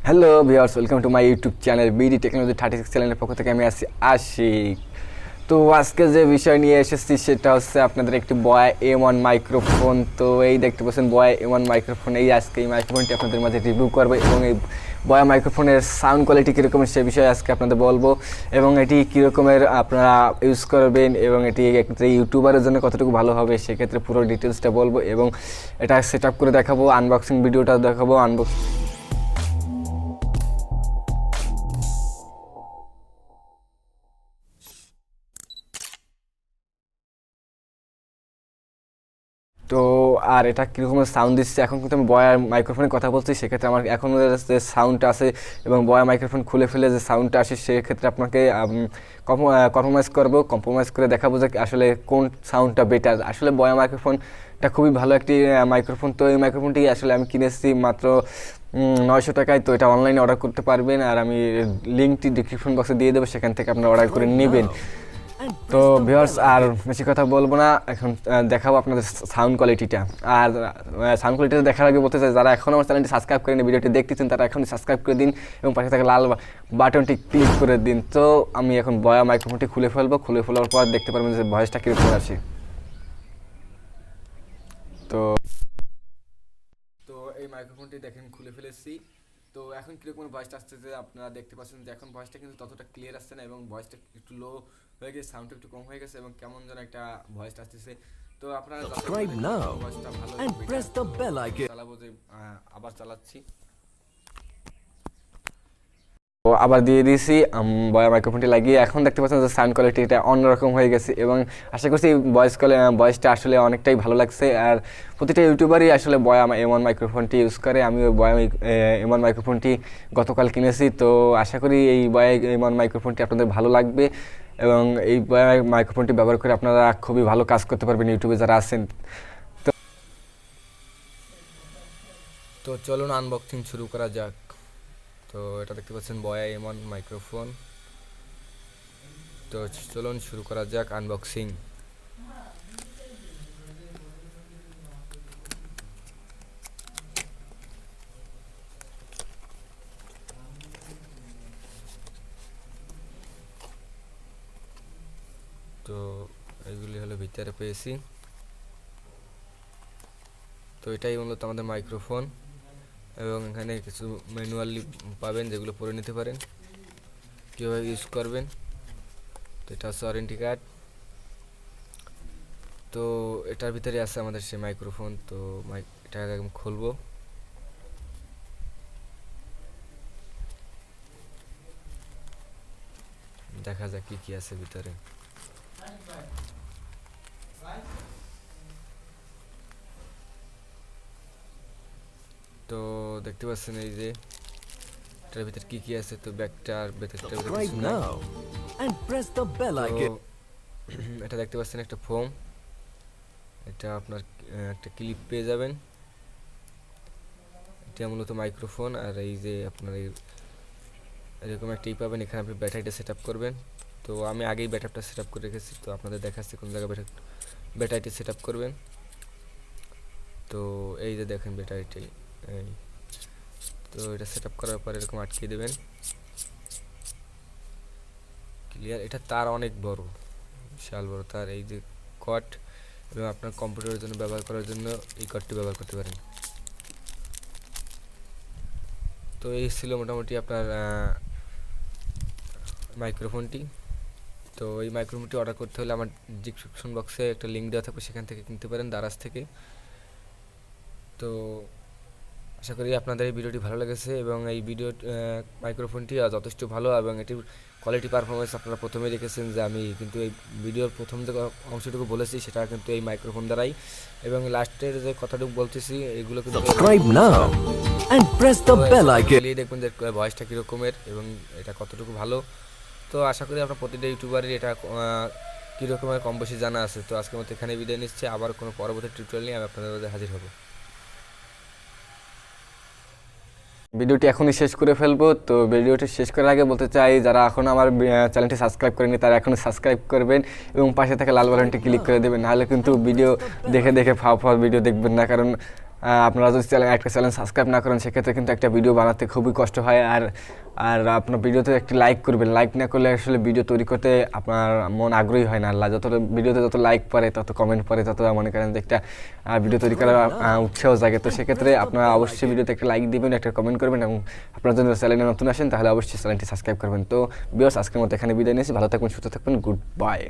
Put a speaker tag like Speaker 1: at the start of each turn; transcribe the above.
Speaker 1: Hello viewers, welcome to my YouTube channel BD technology 36 চ্যানেলের পক্ষ থেকে আমি আছি আশিক। তো আজকে যে বিষয় নিয়ে এসেছি সেটা হচ্ছে আপনাদের একটি বয়া M1 মাইক্রোফোন। তো এই দেখতে পাচ্ছেন বয়া M1 মাইক্রোফোন। আজকে এই মাইক্রোফোনটি আপনাদের মাঝে রিভিউ করবো এবং এই বয়া মাইক্রোফোনের সাউন্ড কোয়ালিটি কীরকম সে বিষয়ে আজকে আপনাদের বলবো এবং এটি কীরকমের আপনারা ইউজ করবেন এবং এটি একটা ইউটিউবারের জন্য কতটুকু ভালো হবে সেক্ষেত্রে পুরো ডিটেলসটা বলবো এবং এটা সেট আপ করে দেখাবো, আনবক্সিং ভিডিওটা দেখাবো। তো আর এটা কীরকম সাউন্ড দিচ্ছে, এখন কিন্তু আমি বয়ার মাইক্রোফোনে কথা বলছি, সেক্ষেত্রে আমার এখন যে সাউন্ডটা আছে এবং বয়া মাইক্রোফোন খুলে ফেলে যে সাউন্ডটা আসে সেক্ষেত্রে আপনাকে কম্প্রোমাইজ করে দেখাবো যে আসলে কোন সাউন্ডটা বেটার। আসলে বয়া মাইক্রোফোনটা খুবই ভালো একটি মাইক্রোফোন। তো এই মাইক্রোফোনটি আসলে আমি কিনেছি মাত্র 900 টাকায়। তো এটা অনলাইনে অর্ডার করতে পারবেন আর আমি লিঙ্কটি ডিসক্রিপশন বক্সে দিয়ে দেবো, সেখান থেকে আপনারা অর্ডার করে নেবেন। তো ভিউয়ার্স আর বেশি কথা বলবো না, এখন দেখাবো আপনাদের সাউন্ড কোয়ালিটিটা। আর সাউন্ড কোয়ালিটিটা দেখার আগে বলতে চাই, যারা এখন আমার চ্যানেলটি সাবস্ক্রাইব করেন, ভিডিওটি দেখতেছেন, তারা এখন সাবস্ক্রাইব করে দিন এবং পাশে থাকা লাল বাটনটি ক্লিক করে দিন। তো আমি এখন বয়া মাইক্রোফোনটি খুলে ফেলার পর দেখতে পারবেন যে ভয়েসটা কীরকম আসে। তো তো এই মাইক্রোফোনটি দেখেন খুলে ফেলেছি। তো এখন কীরকম ভয়েসটা আসছে যে আপনারা দেখতে পাচ্ছেন যে এখন ভয়েসটা কিন্তু ততটা ক্লিয়ার আসছে না এবং ভয়েসটা একটু লো হয়ে গেছে, সাউন্ডটা একটু কম হয়ে গেছে এবং কেমন যেন একটা ভয়েসটা আসতেছে। তো আপনারা ভয়েসটা ভালো চালাবো যে আবার চালাচ্ছি। তো আবার দিয়ে দিয়েছি বয়া মাইক্রোফোনটি লাগিয়ে। এখন দেখতে পাচ্ছেন যে সাউন্ড কোয়ালিটিটা অন্যরকম হয়ে গেছে এবং আশা করছি ভয়েসটা আসলে অনেকটাই ভালো লাগছে। আর প্রতিটা ইউটিউবারই আসলে বয়া M1 মাইক্রোফোনটি ইউজ করে। আমি ওই বয়া M1 মাইক্রোফোনটি গতকাল কিনেছি। তো আশা করি এই বয়া M1 মাইক্রোফোনটি আপনাদের ভালো লাগবে এবং এই বয়া মাইক্রোফোনটি ব্যবহার করে আপনারা খুবই ভালো কাজ করতে পারবেন ইউটিউবে যারা আছেন। তো চলুন আনবক্সিং শুরু করা যাক। তো এটা দেখতে পাচ্ছেন বয়া M1 মাইক্রোফোন। তো চলুন শুরু করা যাক আনবক্সিং। তো এইগুলি হলো ভিতরে পেয়েছি। তো এটাই মূলত আমাদের মাইক্রোফোন এবং এখানে কিছু ম্যানুয়ালি পাবেন যেগুলো পড়ে নিতে পারেন কীভাবে ইউজ করবেন। তো এটা হচ্ছে ওয়ারেন্টি কার্ড। তো এটার ভিতরে আছে আমাদের সেই মাইক্রোফোন। তো এটা একদম খুলবো। দেখা যাক কি কি আছে ভিতরে। তো দেখতে পাচ্ছেন এই যে এটার ভিতরে কি কি আছে। তো ব্যাগটার ভেতরটা এটা দেখতে পাচ্ছেন একটা ফোম, এটা আপনার একটা ক্লিপ পেয়ে যাবেন। এটা মূলত মাইক্রোফোন। আর এই যে আপনার এরকম একটা পাবেন, এখানে আপনি ব্যাটারিটা সেট আপ করবেন। তো আমি আগেই ব্যাটারিটা সেট আপ করে রেখেছি, তো আপনাদের দেখাচ্ছি কোন জায়গায় ব্যাটারিটা সেট আপ করবেন। তো এই যে দেখেন ব্যাটারিটি এই। তো এটা সেট আপ করার পর এরকম আটকে দেবেন, ক্লিয়ার। এটা তার অনেক বড়, বিশাল বড় তার। এই যে কট এবং আপনার কম্পিউটারের জন্য ব্যবহার করার জন্য এই কটটি ব্যবহার করতে পারেন। তো এই ছিল মোটামুটি আপনার মাইক্রোফোনটি। তো এই মাইক্রোফোনটি অর্ডার করতে হলে আমার ডিসক্রিপশন বক্সে একটা লিঙ্ক দেওয়া থাকবে, সেখান থেকে কিনতে পারেন, দারাজ থেকে। তো আশা করি আপনাদের এই ভিডিওটি ভালো লেগেছে এবং এই মাইক্রোফোনটি যথেষ্ট ভালো এবং এটির কোয়ালিটি পারফরমেন্স আপনারা প্রথমেই দেখেছেন যে আমি কিন্তু এই ভিডিওর প্রথম যে অংশটুকু বলেছি সেটা কিন্তু এই মাইক্রোফোন দ্বারাই, এবং লাস্টের যে কথাটুকু বলতেছি এগুলো কিন্তু দেখবেন যে ভয়েসটা কীরকমের এবং এটা কতটুকু ভালো। তো আশা করি আপনার প্রতিটা ইউটিউবারের এটা কীরকমের কম বেশি জানা আছে। তো আজকের মতো এখানে বিদায় নিচ্ছে, আবার কোনো পরবর্তী টিউটোরিয়াল নিয়ে আমি আপনাদের মধ্যে হাজির হব। ভিডিওটি এখনই শেষ করে ফেলবো। তো ভিডিওটি শেষ করার আগে বলতে চাই, যারা এখন আমার চ্যানেলটি সাবস্ক্রাইব করেনি তারা এখনই সাবস্ক্রাইব করবেন এবং পাশে থাকা লাল বাটনটি ক্লিক করে দেবেন, নাহলে কিন্তু ভিডিও দেখে ফাও ভিডিও দেখবেন না, কারণ আপনারা যদি একটা চ্যানেল সাবস্ক্রাইব না করেন সেক্ষেত্রে কিন্তু একটা ভিডিও বানাতে খুবই কষ্ট হয়। আর আর আপনার ভিডিওতে একটি লাইক করবেন, লাইক না করলে আসলে ভিডিও তৈরি করতে আপনার মন আগ্রহী হয় না। যত ভিডিওতে যত লাইক পড়ে, তত কমেন্ট পড়ে, তত মনে করেন যে একটা ভিডিও তৈরি করার উৎসাহ জাগে। তো সেক্ষেত্রে আপনারা অবশ্যই ভিডিওতে একটা লাইক দিবেন, একটা কমেন্ট করবেন, এবং আপনারা যদি চ্যানেলে নতুন আসেন তাহলে অবশ্যই চ্যানেলটি সাবস্ক্রাইব করবেন। তো ভিউয়ার্স, আজকের মতো এখানে বিদায় নিয়েছি। ভালো থাকবেন, সুস্থ থাকবেন, গুড বাই।